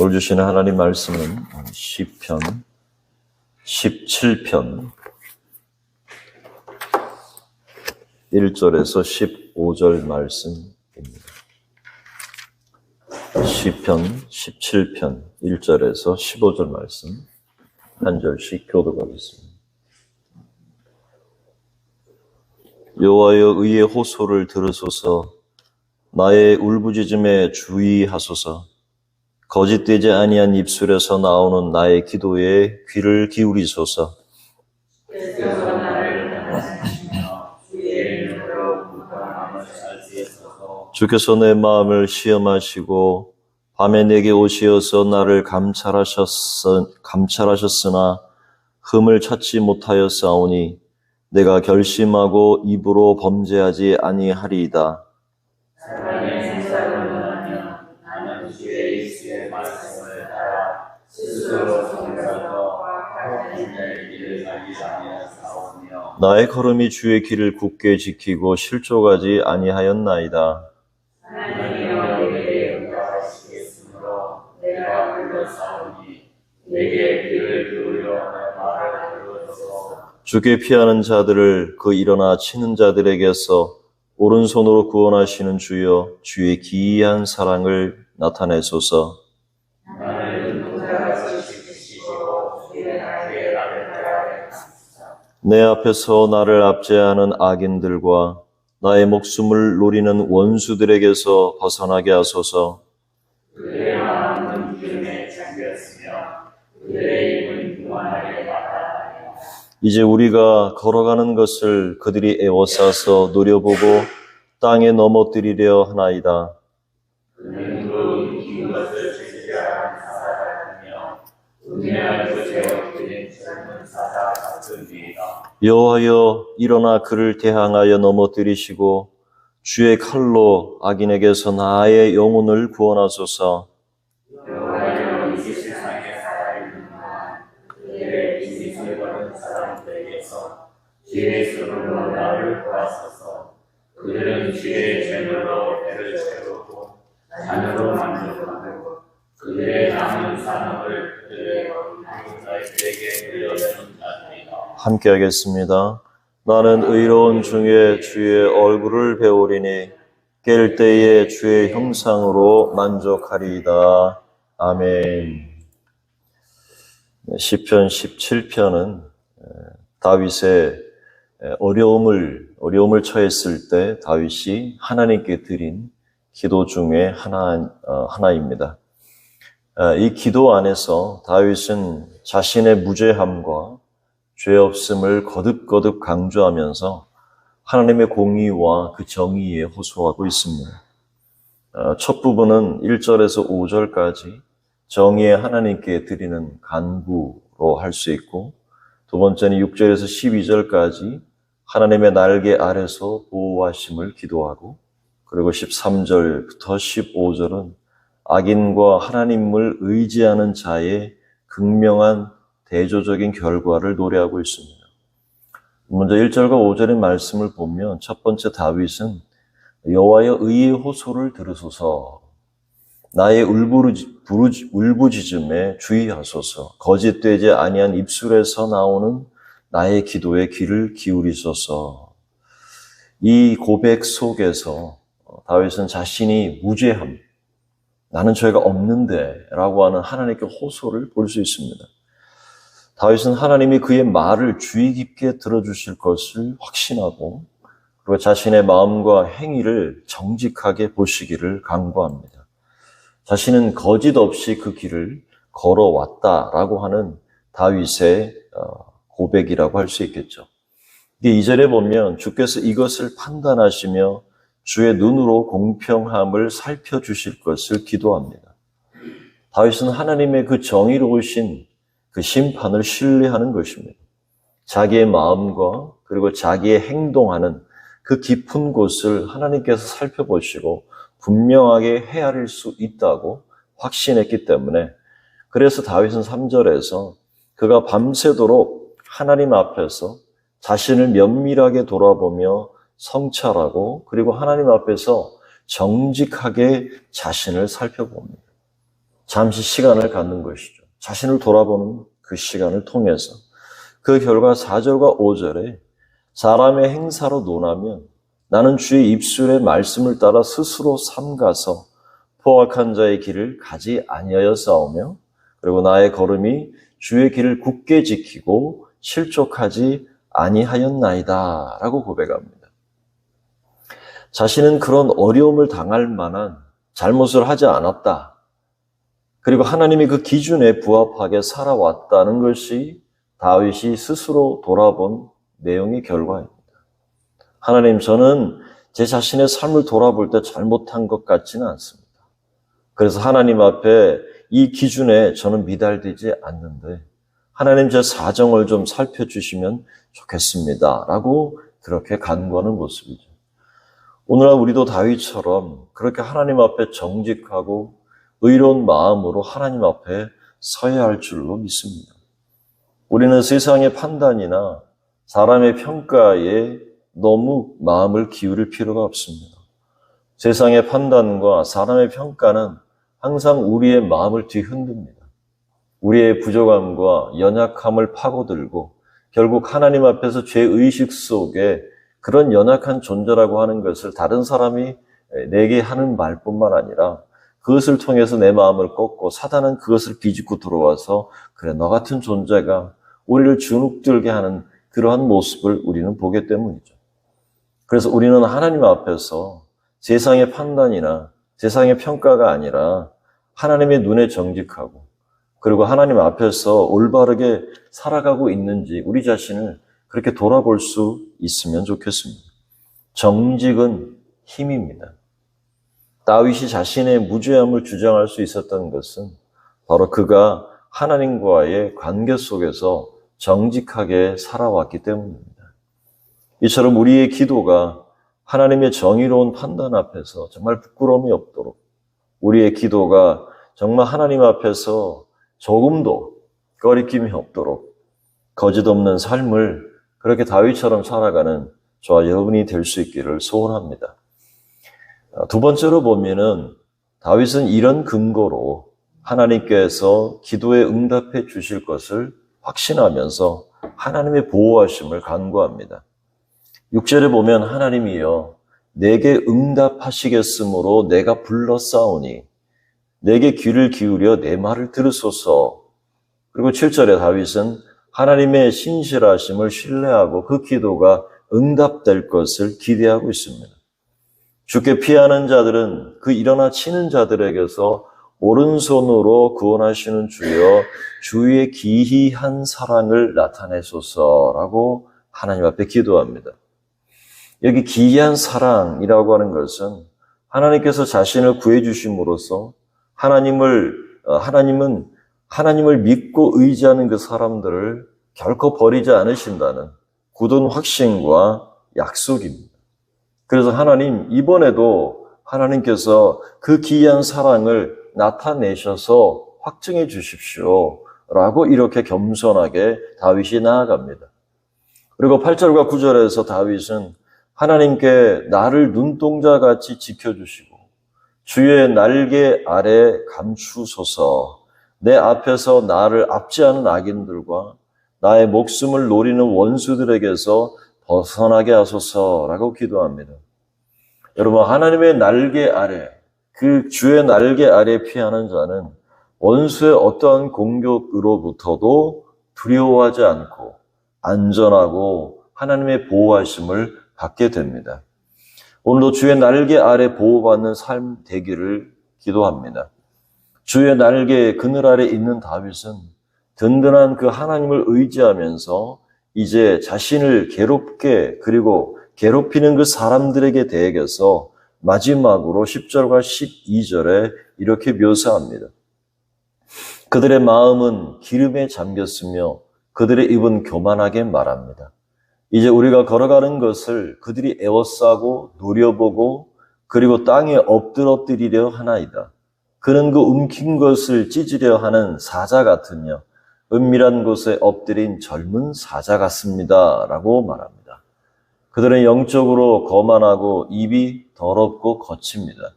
오늘 주시는 하나님 말씀은 시편 17편 1절에서 15절 말씀입니다. 시편 17편 1절에서 15절 말씀 한 절씩 교독하겠습니다. 여호와여 의의 호소를 들으소서. 나의 울부짖음에 주의하소서. 거짓되지 아니한 입술에서 나오는 나의 기도에 귀를 기울이소서. 주께서 내 마음을 시험하시고 밤에 내게 오시어서 나를 감찰하셨으나 흠을 찾지 못하였사오니 내가 결심하고 입으로 범죄하지 아니하리이다. 나의 걸음이 주의 길을 굳게 지키고 실족하지 아니하였나이다. 주께 피하는 자들을 그 일어나 치는 자들에게서 오른손으로 구원하시는 주여, 주의 기이한 사랑을 나타내소서. 내 앞에서 나를 압제하는 악인들과 나의 목숨을 노리는 원수들에게서 벗어나게 하소서. 그들의 마음은 기름에 잠겼으며 그들의 입은 무한하게 막아다니며 이제 우리가 걸어가는 것을 그들이 애워싸서 노려보고 땅에 넘어뜨리려 하나이다. 그는 그 긴 것을 제지하는 사사 같으며 은혜하고 제어드린 젊은 사사 같으니이다. 여호와여 일어나 그를 대항하여 넘어뜨리시고 주의 칼로 악인에게서 나의 영혼을 구원하소서. 여호와여 이 세상에 살아있는 동안 그들의 빚을 버는 사람들에게서 지혜의 손으로 나를 구하소서. 그들은 지혜의 재물로 배를 채우고 잔으로 만족하고 그들의 남은 산업을 그들의 자들에게 물려주는 자들이다. 함께 하겠습니다. 나는 의로운 중에 주의 얼굴을 배우리니 깰 때에 주의 형상으로 만족하리이다. 아멘. 시편 17편은 다윗의 어려움을 처했을 때 다윗이 하나님께 드린 기도 중에 하나입니다. 이 기도 안에서 다윗은 자신의 무죄함과 죄 없음을 거듭거듭 강조하면서 하나님의 공의와 그 정의에 호소하고 있습니다. 첫 부분은 1절에서 5절까지 정의의 하나님께 드리는 간구로 할 수 있고, 두 번째는 6절에서 12절까지 하나님의 날개 아래서 보호하심을 기도하고, 그리고 13절부터 15절은 악인과 하나님을 의지하는 자의 극명한 대조적인 결과를 노래하고 있습니다. 먼저 1절과 5절의 말씀을 보면 첫 번째 다윗은 여호와여 의의 호소를 들으소서. 나의 울부짖음에 주의하소서. 거짓되지 아니한 입술에서 나오는 나의 기도에 귀를 기울이소서. 이 고백 속에서 다윗은 자신이 무죄함, 나는 죄가 없는데 라고 하는 하나님께 호소를 볼 수 있습니다. 다윗은 하나님이 그의 말을 주의 깊게 들어주실 것을 확신하고, 그리고 자신의 마음과 행위를 정직하게 보시기를 간구합니다. 자신은 거짓 없이 그 길을 걸어왔다라고 하는 다윗의 고백이라고 할 수 있겠죠. 2절에 보면 주께서 이것을 판단하시며 주의 눈으로 공평함을 살펴주실 것을 기도합니다. 다윗은 하나님의 그 정의로우신 그 심판을 신뢰하는 것입니다. 자기의 마음과 그리고 자기의 행동하는 그 깊은 곳을 하나님께서 살펴보시고 분명하게 헤아릴 수 있다고 확신했기 때문에, 그래서 다윗은 3절에서 그가 밤새도록 하나님 앞에서 자신을 면밀하게 돌아보며 성찰하고 그리고 하나님 앞에서 정직하게 자신을 살펴봅니다. 잠시 시간을 갖는 것이죠. 자신을 돌아보는 그 시간을 통해서. 그 결과 4절과 5절에 사람의 행사로 논하면 나는 주의 입술의 말씀을 따라 스스로 삼가서 포악한 자의 길을 가지 아니하였사오며 그리고 나의 걸음이 주의 길을 굳게 지키고 실족하지 아니하였나이다 라고 고백합니다. 자신은 그런 어려움을 당할 만한 잘못을 하지 않았다. 그리고 하나님이 그 기준에 부합하게 살아왔다는 것이 다윗이 스스로 돌아본 내용의 결과입니다. 하나님, 저는 제 자신의 삶을 돌아볼 때 잘못한 것 같지는 않습니다. 그래서 하나님 앞에 이 기준에 저는 미달되지 않는데 하나님 제 사정을 좀 살펴주시면 좋겠습니다. 라고 그렇게 간구하는 모습이죠. 오늘날 우리도 다윗처럼 그렇게 하나님 앞에 정직하고 의로운 마음으로 하나님 앞에 서야 할 줄로 믿습니다. 우리는 세상의 판단이나 사람의 평가에 너무 마음을 기울일 필요가 없습니다. 세상의 판단과 사람의 평가는 항상 우리의 마음을 뒤흔듭니다. 우리의 부족함과 연약함을 파고들고 결국 하나님 앞에서 죄의식 속에 그런 연약한 존재라고 하는 것을 다른 사람이 내게 하는 말뿐만 아니라 그것을 통해서 내 마음을 꺾고 사단은 그것을 비집고 들어와서 그래, 너 같은 존재가 우리를 주눅들게 하는 그러한 모습을 우리는 보기 때문이죠. 그래서 우리는 하나님 앞에서 세상의 판단이나 세상의 평가가 아니라 하나님의 눈에 정직하고 그리고 하나님 앞에서 올바르게 살아가고 있는지 우리 자신을 그렇게 돌아볼 수 있으면 좋겠습니다. 정직은 힘입니다. 다윗이 자신의 무죄함을 주장할 수 있었던 것은 바로 그가 하나님과의 관계 속에서 정직하게 살아왔기 때문입니다. 이처럼 우리의 기도가 하나님의 정의로운 판단 앞에서 정말 부끄러움이 없도록 우리의 기도가 정말 하나님 앞에서 조금도 꺼리낌이 없도록 거짓 없는 삶을 그렇게 다윗처럼 살아가는 저와 여러분이 될 수 있기를 소원합니다. 두 번째로 보면은 다윗은 이런 근거로 하나님께서 기도에 응답해 주실 것을 확신하면서 하나님의 보호하심을 간구합니다. 6절에 보면 하나님이여 내게 응답하시겠으므로 내가 불렀사오니 내게 귀를 기울여 내 말을 들으소서. 그리고 7절에 다윗은 하나님의 신실하심을 신뢰하고 그 기도가 응답될 것을 기대하고 있습니다. 주께 피하는 자들은 그 일어나 치는 자들에게서 오른손으로 구원하시는 주여 주의 기이한 사랑을 나타내소서라고 하나님 앞에 기도합니다. 여기 기이한 사랑이라고 하는 것은 하나님께서 자신을 구해 주심으로써 하나님은 하나님을 믿고 의지하는 그 사람들을 결코 버리지 않으신다는 굳은 확신과 약속입니다. 그래서 하나님, 이번에도 하나님께서 그 기이한 사랑을 나타내셔서 확증해 주십시오 라고 이렇게 겸손하게 다윗이 나아갑니다. 그리고 8절과 9절에서 다윗은 하나님께 나를 눈동자같이 지켜주시고 주의 날개 아래 감추소서. 내 앞에서 나를 압제하는 악인들과 나의 목숨을 노리는 원수들에게서 벗어나게 하소서라고 기도합니다. 여러분, 하나님의 날개 아래, 그 주의 날개 아래 피하는 자는 원수의 어떠한 공격으로부터도 두려워하지 않고 안전하고 하나님의 보호하심을 받게 됩니다. 오늘도 주의 날개 아래 보호받는 삶 되기를 기도합니다. 주의 날개 그늘 아래 있는 다윗은 든든한 그 하나님을 의지하면서 이제 자신을 괴롭게 그리고 괴롭히는 그 사람들에게 대해서 마지막으로 10절과 12절에 이렇게 묘사합니다. 그들의 마음은 기름에 잠겼으며 그들의 입은 교만하게 말합니다. 이제 우리가 걸어가는 것을 그들이 에워싸고 노려보고 그리고 땅에 엎드러뜨리려 하나이다. 그는 그 움킨 것을 찢으려 하는 사자 같으며 은밀한 곳에 엎드린 젊은 사자 같습니다. 라고 말합니다. 그들은 영적으로 거만하고 입이 더럽고 거칩니다.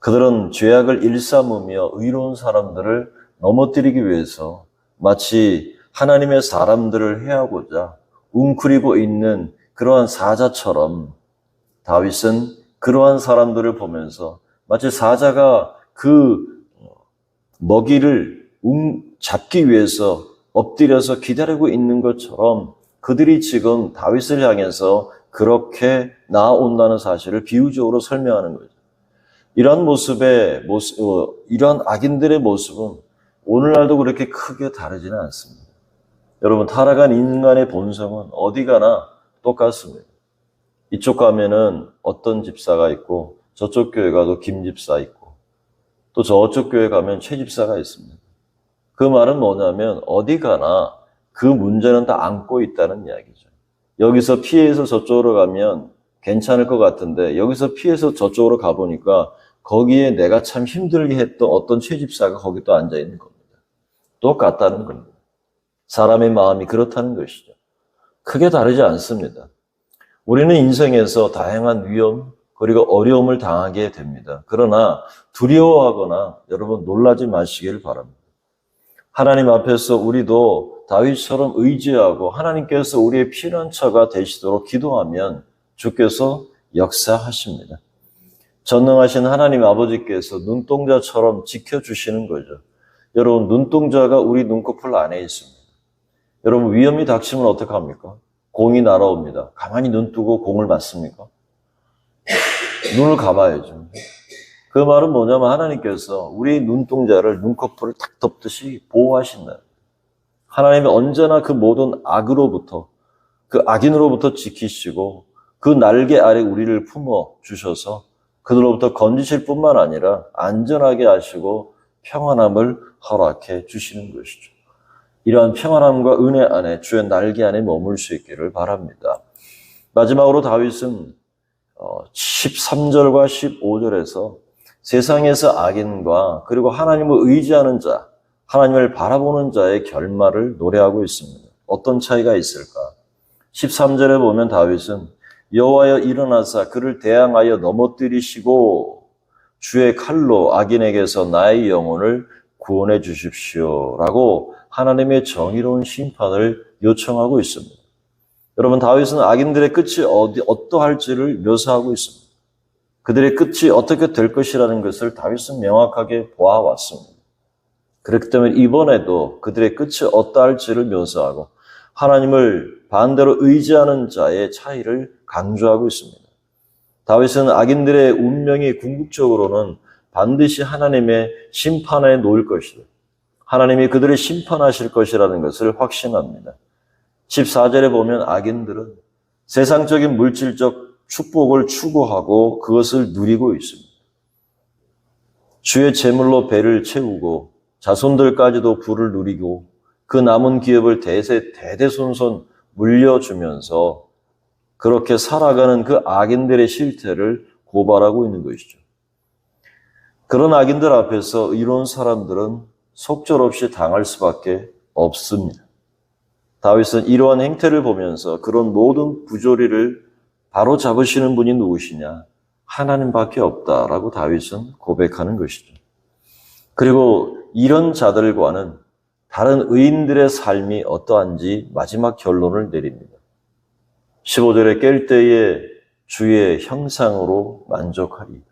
그들은 죄악을 일삼으며 의로운 사람들을 넘어뜨리기 위해서 마치 하나님의 사람들을 해하고자 웅크리고 있는 그러한 사자처럼 다윗은 그러한 사람들을 보면서 마치 사자가 그 먹이를 잡기 위해서 엎드려서 기다리고 있는 것처럼 그들이 지금 다윗을 향해서 그렇게 나아온다는 사실을 비유적으로 설명하는 거죠. 이러한 이러한 악인들의 모습은 오늘날도 그렇게 크게 다르지는 않습니다. 여러분, 타락한 인간의 본성은 어디 가나 똑같습니다. 이쪽 가면은 어떤 집사가 있고, 저쪽 교회 가도 김 집사 있고, 또 저쪽 교회 가면 최 집사가 있습니다. 그 말은 뭐냐면 어디 가나 그 문제는 다 안고 있다는 이야기죠. 여기서 피해서 저쪽으로 가면 괜찮을 것 같은데 여기서 피해서 저쪽으로 가보니까 거기에 내가 참 힘들게 했던 어떤 최 집사가 거기 또 앉아 있는 겁니다. 똑같다는 겁니다. 사람의 마음이 그렇다는 것이죠. 크게 다르지 않습니다. 우리는 인생에서 다양한 위험 그리고 어려움을 당하게 됩니다. 그러나 두려워하거나 여러분 놀라지 마시길 바랍니다. 하나님 앞에서 우리도 다윗처럼 의지하고 하나님께서 우리의 피난처가 되시도록 기도하면 주께서 역사하십니다. 전능하신 하나님 아버지께서 눈동자처럼 지켜주시는 거죠. 여러분, 눈동자가 우리 눈꺼풀 안에 있습니다. 여러분, 위험이 닥치면 어떡합니까? 공이 날아옵니다. 가만히 눈 뜨고 공을 맞습니까? 눈을 감아야죠. 그 말은 뭐냐면 하나님께서 우리 눈동자를 눈꺼풀을 탁 덮듯이 보호하신다. 하나님이 언제나 그 모든 악으로부터, 그 악인으로부터 지키시고 그 날개 아래 우리를 품어 주셔서 그들로부터 건지실 뿐만 아니라 안전하게 하시고 평안함을 허락해 주시는 것이죠. 이러한 평안함과 은혜 안에 주의 날개 안에 머물 수 있기를 바랍니다. 마지막으로 다윗은 13절과 15절에서 세상에서 악인과 그리고 하나님을 의지하는 자, 하나님을 바라보는 자의 결말을 노래하고 있습니다. 어떤 차이가 있을까? 13절에 보면 다윗은 여호와여 일어나사 그를 대항하여 넘어뜨리시고 주의 칼로 악인에게서 나의 영혼을 구원해 주십시오 라고 하나님의 정의로운 심판을 요청하고 있습니다. 여러분, 다윗은 악인들의 끝이 어떠할지를 묘사하고 있습니다. 그들의 끝이 어떻게 될 것이라는 것을 다윗은 명확하게 보아왔습니다. 그렇기 때문에 이번에도 그들의 끝이 어떠할지를 묘사하고 하나님을 반대로 의지하는 자의 차이를 강조하고 있습니다. 다윗은 악인들의 운명이 궁극적으로는 반드시 하나님의 심판에 놓일 것이다. 하나님이 그들을 심판하실 것이라는 것을 확신합니다. 14절에 보면 악인들은 세상적인 물질적 축복을 추구하고 그것을 누리고 있습니다. 주의 재물로 배를 채우고 자손들까지도 부를 누리고 그 남은 기업을 대대손손 물려주면서 그렇게 살아가는 그 악인들의 실태를 고발하고 있는 것이죠. 그런 악인들 앞에서 이로운 사람들은 속절없이 당할 수밖에 없습니다. 다윗은 이러한 행태를 보면서 그런 모든 부조리를 바로 잡으시는 분이 누구시냐? 하나님밖에 없다라고 다윗은 고백하는 것이죠. 그리고 이런 자들과는 다른 의인들의 삶이 어떠한지 마지막 결론을 내립니다. 15절에 깰 때에 주의 형상으로 만족하리이다.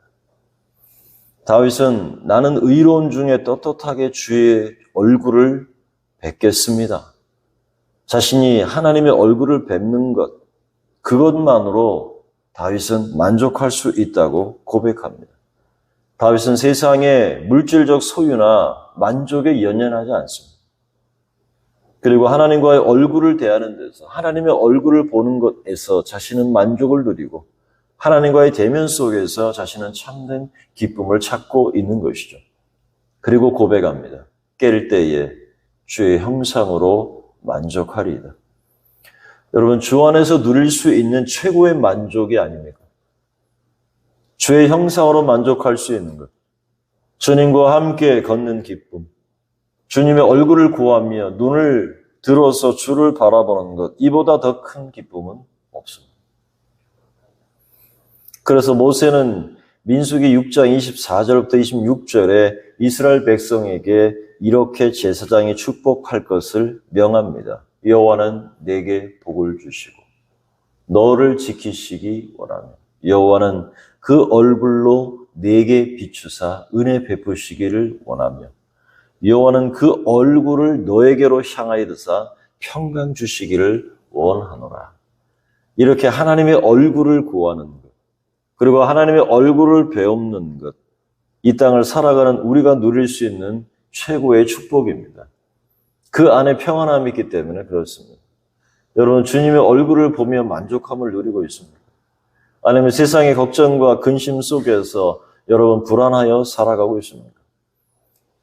다윗은 나는 의로운 중에 떳떳하게 주의 얼굴을 뵙겠습니다. 자신이 하나님의 얼굴을 뵙는 것, 그것만으로 다윗은 만족할 수 있다고 고백합니다. 다윗은 세상의 물질적 소유나 만족에 연연하지 않습니다. 그리고 하나님과의 얼굴을 대하는 데서 하나님의 얼굴을 보는 것에서 자신은 만족을 누리고 하나님과의 대면 속에서 자신은 참된 기쁨을 찾고 있는 것이죠. 그리고 고백합니다. 깰 때에 주의 형상으로 만족하리이다. 여러분, 주 안에서 누릴 수 있는 최고의 만족이 아닙니까? 주의 형상으로 만족할 수 있는 것. 주님과 함께 걷는 기쁨. 주님의 얼굴을 구하며 눈을 들어서 주를 바라보는 것. 이보다 더 큰 기쁨은 없습니다. 그래서 모세는 민수기 6장 24절부터 26절에 이스라엘 백성에게 이렇게 제사장이 축복할 것을 명합니다. 여호와는 내게 복을 주시고 너를 지키시기 원하며 여호와는 그 얼굴로 내게 비추사 은혜 베푸시기를 원하며 여호와는 그 얼굴을 너에게로 향하여드사 평강 주시기를 원하노라. 이렇게 하나님의 얼굴을 구하는 것, 그리고 하나님의 얼굴을 배움는 것, 이 땅을 살아가는 우리가 누릴 수 있는 최고의 축복입니다. 그 안에 평안함이 있기 때문에 그렇습니다. 여러분, 주님의 얼굴을 보며 만족함을 누리고 있습니다. 아니면 세상의 걱정과 근심 속에서 여러분 불안하여 살아가고 있습니까?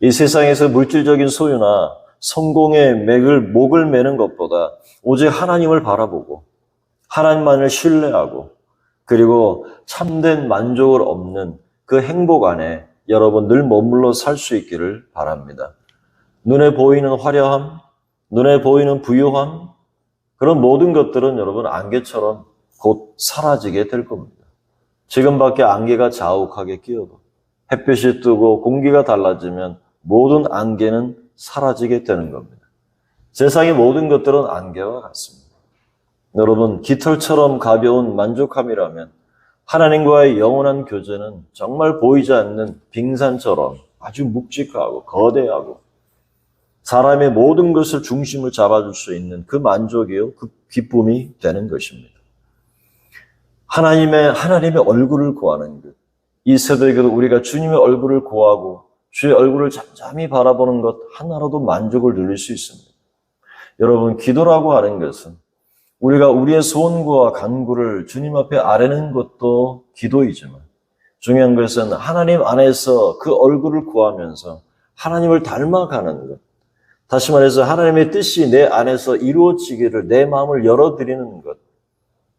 이 세상에서 물질적인 소유나 성공의 목을 매는 것보다 오직 하나님을 바라보고 하나님만을 신뢰하고 그리고 참된 만족을 얻는 그 행복 안에 여러분 늘 머물러 살 수 있기를 바랍니다. 눈에 보이는 화려함, 눈에 보이는 부유함, 그런 모든 것들은 여러분 안개처럼 곧 사라지게 될 겁니다. 지금 밖에 안개가 자욱하게 끼어도 햇빛이 뜨고 공기가 달라지면 모든 안개는 사라지게 되는 겁니다. 세상의 모든 것들은 안개와 같습니다. 여러분, 깃털처럼 가벼운 만족함이라면 하나님과의 영원한 교제는 정말 보이지 않는 빙산처럼 아주 묵직하고 거대하고 사람의 모든 것을 중심을 잡아줄 수 있는 그 만족이요, 그 기쁨이 되는 것입니다. 하나님의 얼굴을 구하는 것. 이 새벽에도 우리가 주님의 얼굴을 구하고 주의 얼굴을 잠잠히 바라보는 것 하나로도 만족을 누릴 수 있습니다. 여러분, 기도라고 하는 것은 우리가 우리의 소원과 간구를 주님 앞에 아뢰는 것도 기도이지만 중요한 것은 하나님 안에서 그 얼굴을 구하면서 하나님을 닮아가는 것. 다시 말해서 하나님의 뜻이 내 안에서 이루어지기를 내 마음을 열어드리는 것.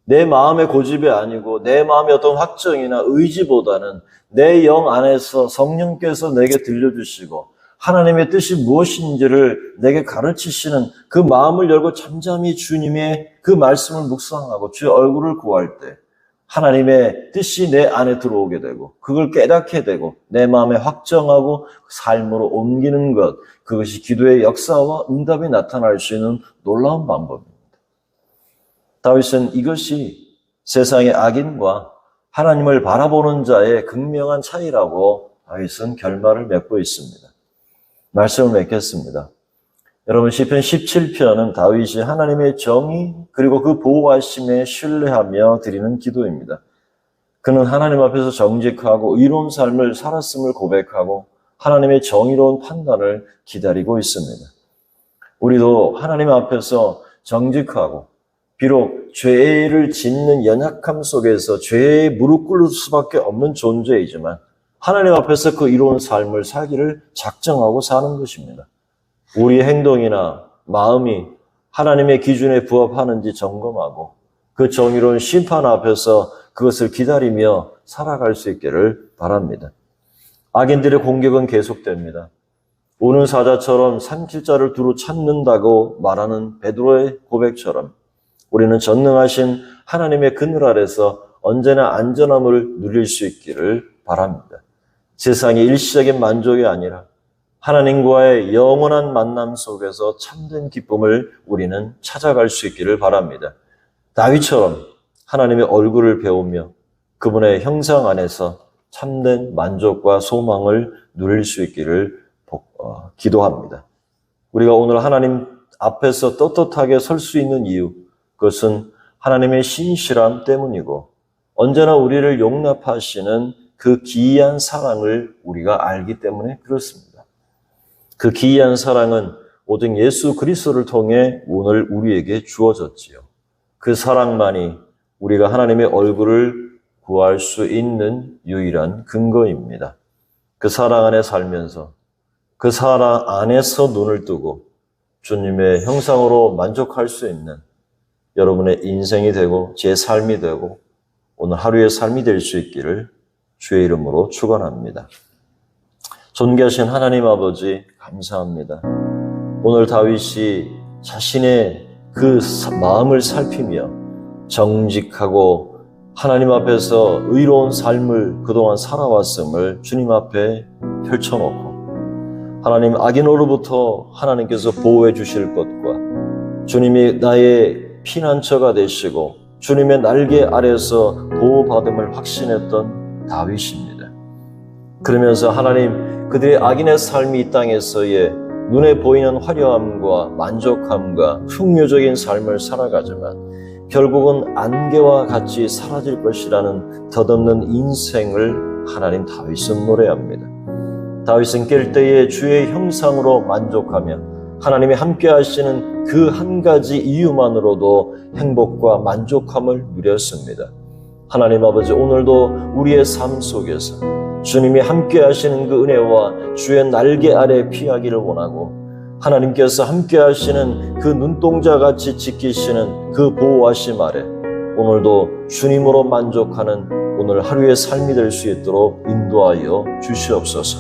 내 마음의 고집이 아니고 내 마음의 어떤 확정이나 의지보다는 내 영 안에서 성령께서 내게 들려주시고 하나님의 뜻이 무엇인지를 내게 가르치시는 그 마음을 열고 잠잠히 주님의 그 말씀을 묵상하고 주의 얼굴을 구할 때 하나님의 뜻이 내 안에 들어오게 되고 그걸 깨닫게 되고 내 마음에 확정하고 삶으로 옮기는 것, 그것이 기도의 역사와 응답이 나타날 수 있는 놀라운 방법입니다. 다윗은 이것이 세상의 악인과 하나님을 바라보는 자의 극명한 차이라고 다윗은 결말을 맺고 있습니다. 말씀을 맺겠습니다. 여러분, 시편 17편은 다윗이 하나님의 정의 그리고 그 보호하심에 신뢰하며 드리는 기도입니다. 그는 하나님 앞에서 정직하고 의로운 삶을 살았음을 고백하고 하나님의 정의로운 판단을 기다리고 있습니다. 우리도 하나님 앞에서 정직하고 비록 죄를 짓는 연약함 속에서 죄에 무릎 꿇을 수밖에 없는 존재이지만 하나님 앞에서 그 이로운 삶을 살기를 작정하고 사는 것입니다. 우리의 행동이나 마음이 하나님의 기준에 부합하는지 점검하고 그 정의로운 심판 앞에서 그것을 기다리며 살아갈 수 있기를 바랍니다. 악인들의 공격은 계속됩니다. 우는 사자처럼 산길자를 두루 찾는다고 말하는 베드로의 고백처럼 우리는 전능하신 하나님의 그늘 아래서 언제나 안전함을 누릴 수 있기를 바랍니다. 세상의 일시적인 만족이 아니라 하나님과의 영원한 만남 속에서 참된 기쁨을 우리는 찾아갈 수 있기를 바랍니다. 다윗처럼 하나님의 얼굴을 배우며 그분의 형상 안에서 참된 만족과 소망을 누릴 수 있기를 기도합니다. 우리가 오늘 하나님 앞에서 떳떳하게 설 수 있는 이유, 그것은 하나님의 신실함 때문이고 언제나 우리를 용납하시는 그 기이한 사랑을 우리가 알기 때문에 그렇습니다. 그 기이한 사랑은 오직 예수 그리스도를 통해 오늘 우리에게 주어졌지요. 그 사랑만이 우리가 하나님의 얼굴을 구할 수 있는 유일한 근거입니다. 그 사랑 안에 살면서 그 사랑 안에서 눈을 뜨고 주님의 형상으로 만족할 수 있는 여러분의 인생이 되고 제 삶이 되고 오늘 하루의 삶이 될 수 있기를 주의 이름으로 축원합니다. 존귀하신 하나님 아버지 감사합니다. 오늘 다윗이 자신의 그 마음을 살피며 정직하고 하나님 앞에서 의로운 삶을 그동안 살아왔음을 주님 앞에 펼쳐놓고 하나님 악인으로부터 하나님께서 보호해 주실 것과 주님이 나의 피난처가 되시고 주님의 날개 아래서 보호받음을 확신했던 다윗입니다. 그러면서 하나님 그들의 악인의 삶이 이 땅에서의 눈에 보이는 화려함과 만족함과 풍요적인 삶을 살아가지만 결국은 안개와 같이 사라질 것이라는 덧없는 인생을 하나님 다윗은 노래합니다. 다윗은 깰 때에 주의 형상으로 만족하며 하나님이 함께 하시는 그 한 가지 이유만으로도 행복과 만족함을 누렸습니다. 하나님 아버지, 오늘도 우리의 삶 속에서 주님이 함께 하시는 그 은혜와 주의 날개 아래 피하기를 원하고 하나님께서 함께 하시는 그 눈동자같이 지키시는 그 보호하심 아래 오늘도 주님으로 만족하는 오늘 하루의 삶이 될 수 있도록 인도하여 주시옵소서.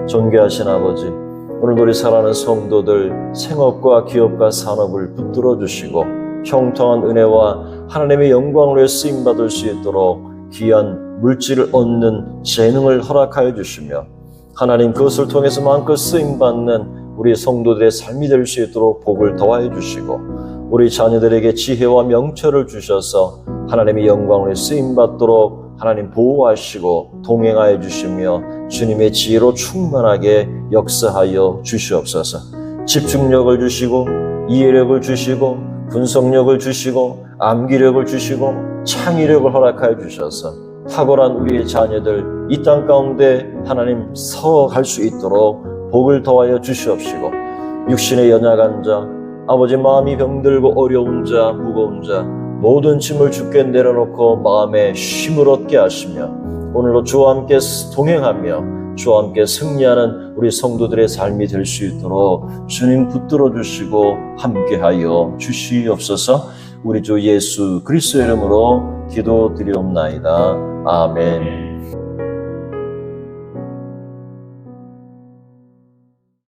존귀하신 아버지, 오늘도 우리 사랑하는 성도들 생업과 기업과 산업을 붙들어 주시고 형통한 은혜와 하나님의 영광을 위해 쓰임받을 수 있도록 귀한 물질을 얻는 재능을 허락하여 주시며 하나님 그것을 통해서 마음껏 쓰임받는 우리 성도들의 삶이 될 수 있도록 복을 더하여 주시고 우리 자녀들에게 지혜와 명철을 주셔서 하나님의 영광을 쓰임받도록 하나님 보호하시고 동행하여 주시며 주님의 지혜로 충만하게 역사하여 주시옵소서. 집중력을 주시고 이해력을 주시고 분석력을 주시고 암기력을 주시고 창의력을 허락하여 주셔서 탁월한 우리의 자녀들 이 땅 가운데 하나님 서갈 수 있도록 복을 더하여 주시옵시고 육신의 연약한 자, 아버지 마음이 병들고 어려운 자, 무거운 자 모든 짐을 주께 내려놓고 마음에 쉼을 얻게 하시며 오늘도 주와 함께 동행하며 주와 함께 승리하는 우리 성도들의 삶이 될 수 있도록 주님 붙들어 주시고 함께하여 주시옵소서. 우리 주 예수 그리스도의 이름으로 기도드리옵나이다. 아멘.